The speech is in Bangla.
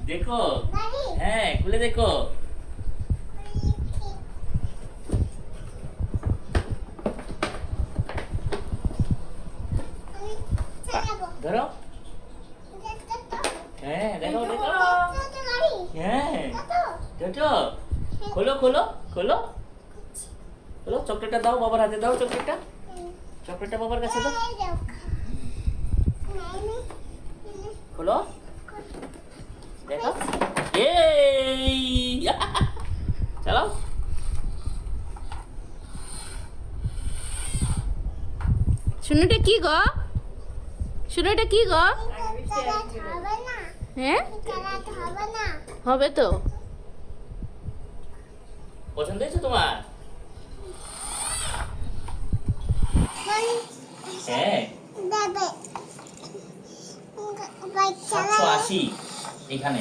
দেখো, হ্যাঁ খুলে দেখো। ধরো, হ্যাঁ দেখো দেখো, হ্যাঁ টোটো, খোলো খোলো খোলো খোলো। চকলেটটা দাও, বাবার হাতে দাও চকলেটটা। চকলেটটা বাবার কাছে দাও। খোলো, দেখো, এই চালাও। শুনুটা কি গো? শুনুটা কি গো? হ্যাঁ হবে তো। পছন্দ হয়েছে তোমার? হ্যাঁ, 780 এখানে।